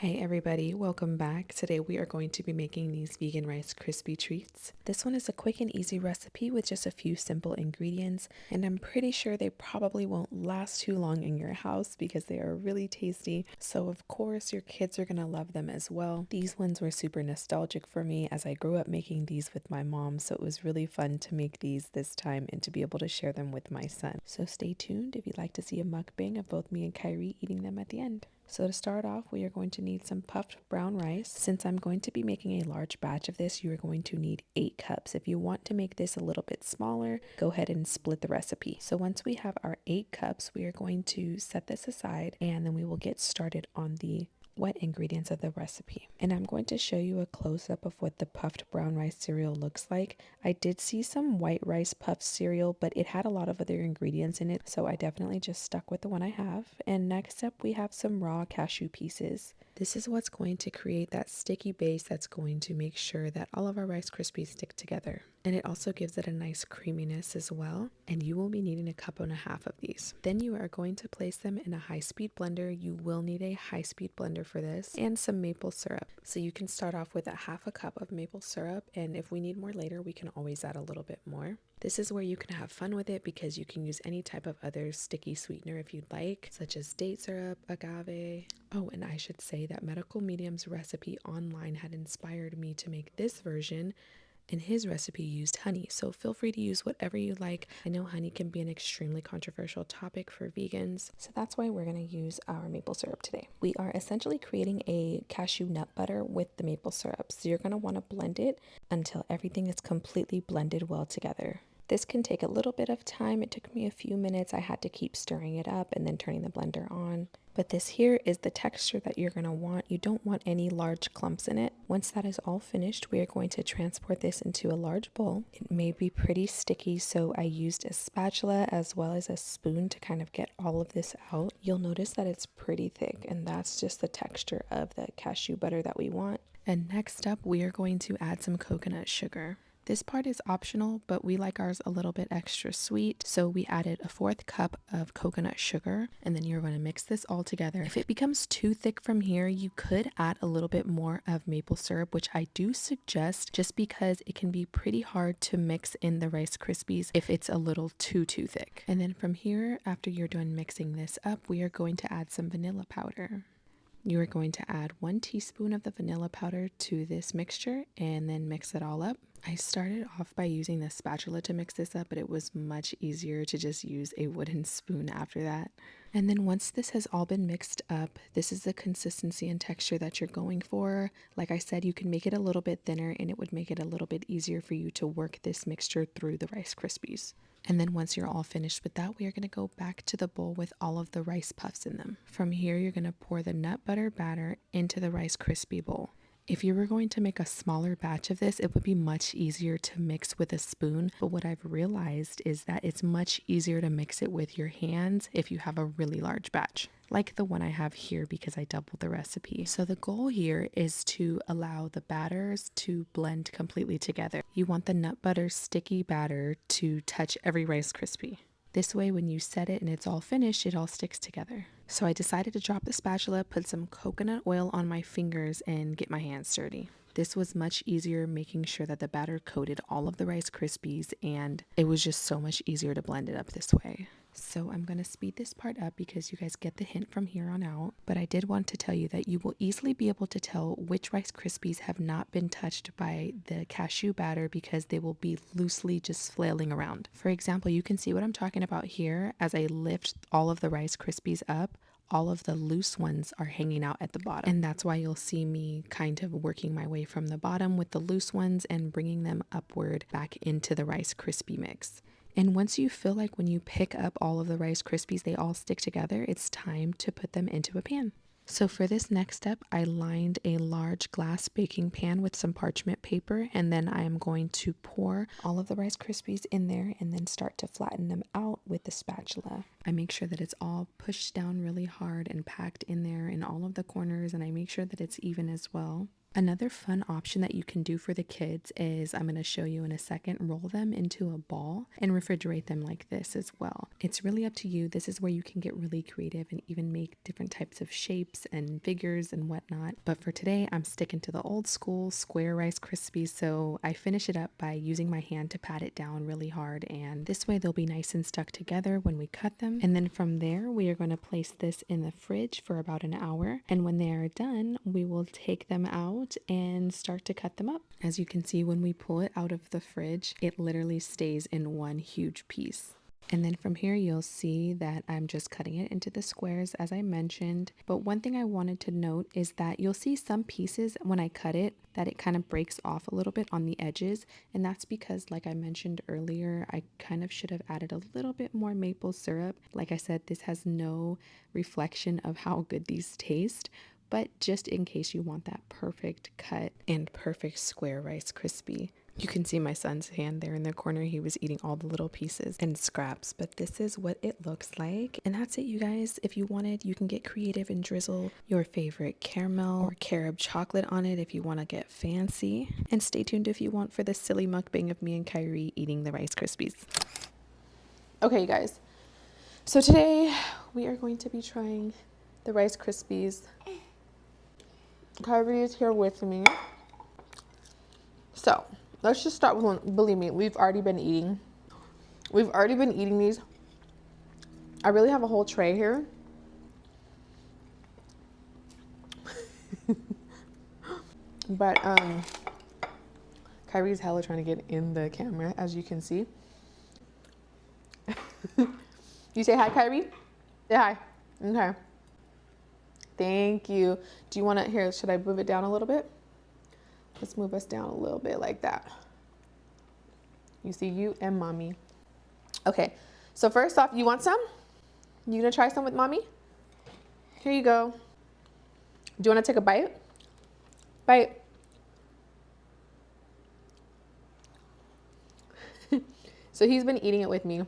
Hey everybody, welcome back. Today we are going to be making these vegan Rice Krispie treats. This one is a quick and easy recipe with just a few simple ingredients, and I'm pretty sure they probably won't last too long in your house because they are really tasty. So of course your kids are gonna love them as well. These ones were super nostalgic for me as I grew up making these with my mom, so it was really fun to make these this time and to be able to share them with my son. So stay tuned if you'd like to see a mukbang of both me and Kyrie eating them at the end. So to start off, we are going to need some puffed brown rice. Since I'm going to be making a large batch of this, you are going to need 8 cups. If you want to make this a little bit smaller, go ahead and split the recipe. So once we have our 8 cups, we are going to set this aside and then we will get started on the wet ingredients of the recipe. And I'm going to show you a close-up of what the puffed brown rice cereal looks like. I did see some white rice puffed cereal, but it had a lot of other ingredients in it, so I definitely just stuck with the one I have. And next up we have some raw cashew pieces. This is what's going to create that sticky base that's going to make sure that all of our Rice Krispies stick together. And it also gives it a nice creaminess as well. And you will be needing a cup and a half of these. Then you are going to place them in a high-speed blender. You will need a high-speed blender for this and some maple syrup. So you can start off with a half a cup of maple syrup, and if we need more later, we can always add a little bit more. This is where you can have fun with it because you can use any type of other sticky sweetener if you'd like, such as date syrup, agave. Oh, and I should say that Medical Medium's recipe online had inspired me to make this version, and his recipe used honey, so feel free to use whatever you like. I know honey can be an extremely controversial topic for vegans, so that's why we're going to use our maple syrup today. We are essentially creating a cashew nut butter with the maple syrup, so you're going to want to blend it until everything is completely blended well together. This can take a little bit of time. It took me a few minutes. I had to keep stirring it up and then turning the blender on. But this here is the texture that you're going to want. You don't want any large clumps in it. Once that is all finished, we are going to transport this into a large bowl. It may be pretty sticky, so I used a spatula as well as a spoon to kind of get all of this out. You'll notice that it's pretty thick, and that's just the texture of the cashew butter that we want. And next up, we are going to add some coconut sugar. This part is optional, but we like ours a little bit extra sweet, so we added a 1/4 cup of coconut sugar, and then you're going to mix this all together. If it becomes too thick from here, you could add a little bit more of maple syrup, which I do suggest just because it can be pretty hard to mix in the Rice Krispies if it's a little too thick. And then from here, after you're done mixing this up, we are going to add some vanilla powder. You are going to add 1 teaspoon of the vanilla powder to this mixture and then mix it all up. I started off by using the spatula to mix this up, but it was much easier to just use a wooden spoon after that. And then once this has all been mixed up, this is the consistency and texture that you're going for. Like I said, you can make it a little bit thinner and it would make it a little bit easier for you to work this mixture through the Rice Krispies. And then once you're all finished with that, we are going to go back to the bowl with all of the rice puffs in them. From here, you're going to pour the nut butter batter into the Rice Krispie bowl. If you were going to make a smaller batch of this, it would be much easier to mix with a spoon. But what I've realized is that it's much easier to mix it with your hands if you have a really large batch, like the one I have here because I doubled the recipe. So the goal here is to allow the batters to blend completely together. You want the nut butter sticky batter to touch every Rice Krispie. This way, when you set it and it's all finished, it all sticks together. So I decided to drop the spatula, put some coconut oil on my fingers, and get my hands dirty. This was much easier, making sure that the batter coated all of the Rice Krispies, and it was just so much easier to blend it up this way. So I'm going to speed this part up because you guys get the hint from here on out. But I did want to tell you that you will easily be able to tell which Rice Krispies have not been touched by the cashew batter because they will be loosely just flailing around. For example, you can see what I'm talking about here as I lift all of the Rice Krispies up. All of the loose ones are hanging out at the bottom. And that's why you'll see me kind of working my way from the bottom with the loose ones and bringing them upward back into the Rice Krispie mix. And once you feel like when you pick up all of the Rice Krispies, they all stick together, it's time to put them into a pan. So for this next step, I lined a large glass baking pan with some parchment paper, and then I am going to pour all of the Rice Krispies in there and then start to flatten them out with the spatula. I make sure that it's all pushed down really hard and packed in there in all of the corners, and I make sure that it's even as well. Another fun option that you can do for the kids is, I'm going to show you in a second, roll them into a ball and refrigerate them like this as well. It's really up to you. This is where you can get really creative and even make different types of shapes and figures and whatnot. But for today, I'm sticking to the old school square Rice Krispies. So I finish it up by using my hand to pat it down really hard. And this way they'll be nice and stuck together when we cut them. And then from there, we are going to place this in the fridge for about an hour. And when they are done, we will take them out and start to cut them up. As you can see, when we pull it out of the fridge, it literally stays in one huge piece. And then from here, you'll see that I'm just cutting it into the squares as I mentioned. But one thing I wanted to note is that you'll see some pieces when I cut it that it kind of breaks off a little bit on the edges. And that's because, like I mentioned earlier, I kind of should have added a little bit more maple syrup. Like I said, this has no reflection of how good these taste. But just in case you want that perfect cut and perfect square Rice Krispie. You can see my son's hand there in the corner. He was eating all the little pieces and scraps, but this is what it looks like. And that's it, you guys. If you wanted, you can get creative and drizzle your favorite caramel or carob chocolate on it if you want to get fancy. And stay tuned if you want for this silly mukbang of me and Kyrie eating the Rice Krispies. Okay, you guys. So today we are going to be trying the Rice Krispies. Kyrie is here with me. So let's just start with one. Believe me, we've already been eating these. I really have a whole tray here. But Kyrie's hella trying to get in the camera, as you can see. You say hi, Kyrie? Say hi. Okay. Thank you. Do you want to, here, should I move it down a little bit? Let's move us down a little bit like that. You see you and mommy. Okay, so first off, you want some? You gonna try some with mommy? Here you go. Do you want to take a bite? Bite. So he's been eating it with me.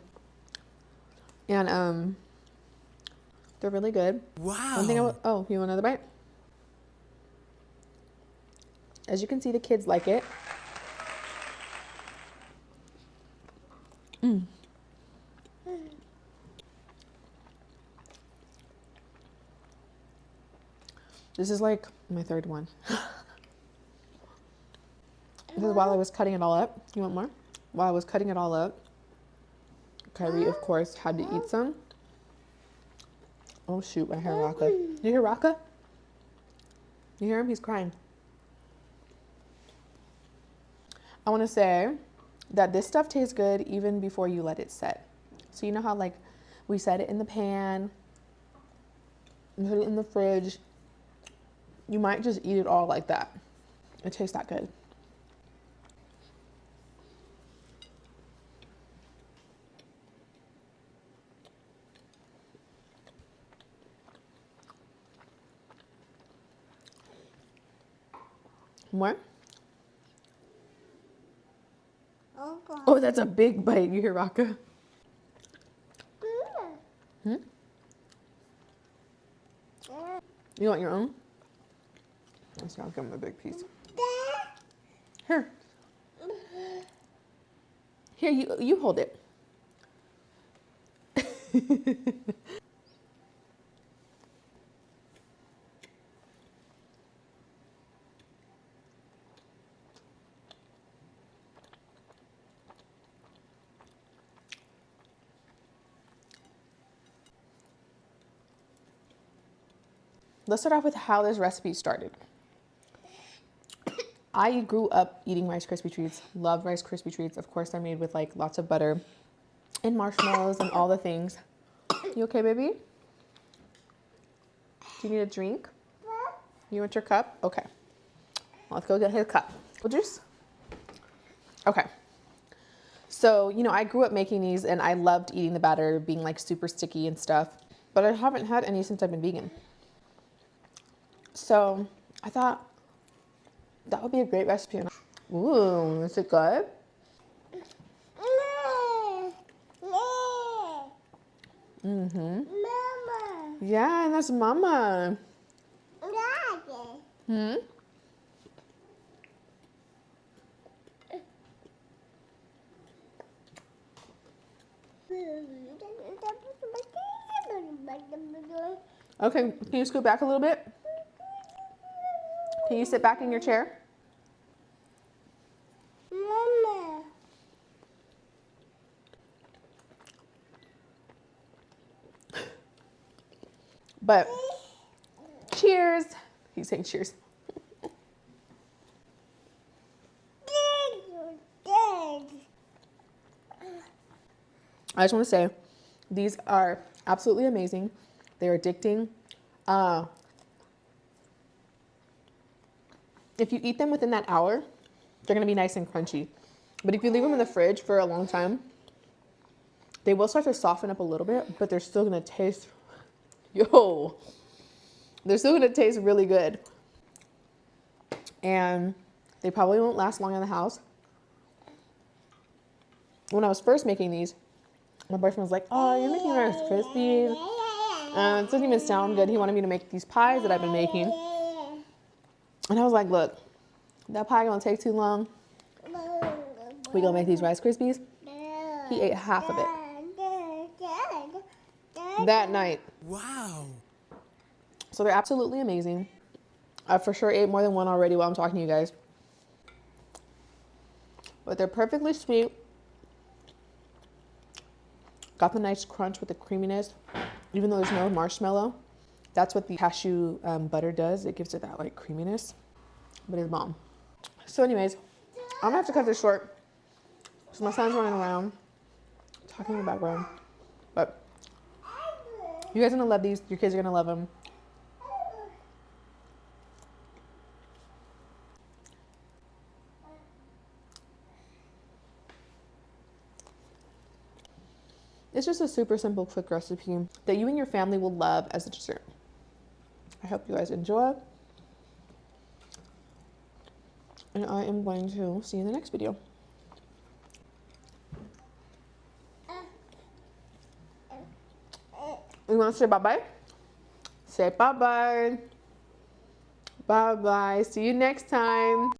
And they're really good. Wow. One thing oh, you want another bite? As you can see, the kids like it. This is like my third one. This is while I was cutting it all up. You want more? While I was cutting it all up, Kyrie, of course, had to eat some. Oh shoot, I hear Raka. You hear Raka? You hear him? He's crying. I want to say that this stuff tastes good even before you let it set. So you know how like we set it in the pan, and put it in the fridge. You might just eat it all like that. It tastes that good. More? Okay. Oh, that's a big bite. You hear Raka? Hmm? You want your own? Let's see, I'll give him a big piece. Here. Here, you hold it. Let's start off with how this recipe started. I grew up eating Rice Krispie treats, love Rice Krispie treats. Of course, they're made with like lots of butter and marshmallows and all the things. You okay, baby? Do you need a drink? You want your cup? Okay. Let's go get his cup. Juice? Okay. So, you know, I grew up making these and I loved eating the batter, being like super sticky and stuff, but I haven't had any since I've been vegan. So I thought that would be a great recipe. Ooh, is it good? Mama. Yeah, and that's Mama. Daddy. Hmm? Okay, can you scoot back a little bit? Can you sit back in your chair? Mama. But cheers. He's saying cheers. I just want to say these are absolutely amazing. They're addicting. Uh, if you eat them within that hour, they're going to be nice and crunchy. But if you leave them in the fridge for a long time, they will start to soften up a little bit, but they're still going to taste, yo, they're still going to taste really good. And they probably won't last long in the house. When I was first making these, my boyfriend was like, oh, you're making Rice Krispies. It doesn't even sound good. He wanted me to make these pies that I've been making. And I was like, look, that pie gonna take too long. We gonna make these Rice Krispies. He ate half of it that night. Wow. So they're absolutely amazing. I for sure ate more than one already while I'm talking to you guys. But they're perfectly sweet. Got the nice crunch with the creaminess. Even though there's no marshmallow, that's what the cashew butter does. It gives it that like creaminess, but it's bomb. So anyways, I'm gonna have to cut this short because my son's running around, talking in the background. But you guys are gonna love these. Your kids are gonna love them. It's just a super simple, quick recipe that you and your family will love as a dessert. I hope you guys enjoy. And I am going to see you in the next video. You want to say bye-bye? Say bye-bye. Bye-bye. See you next time.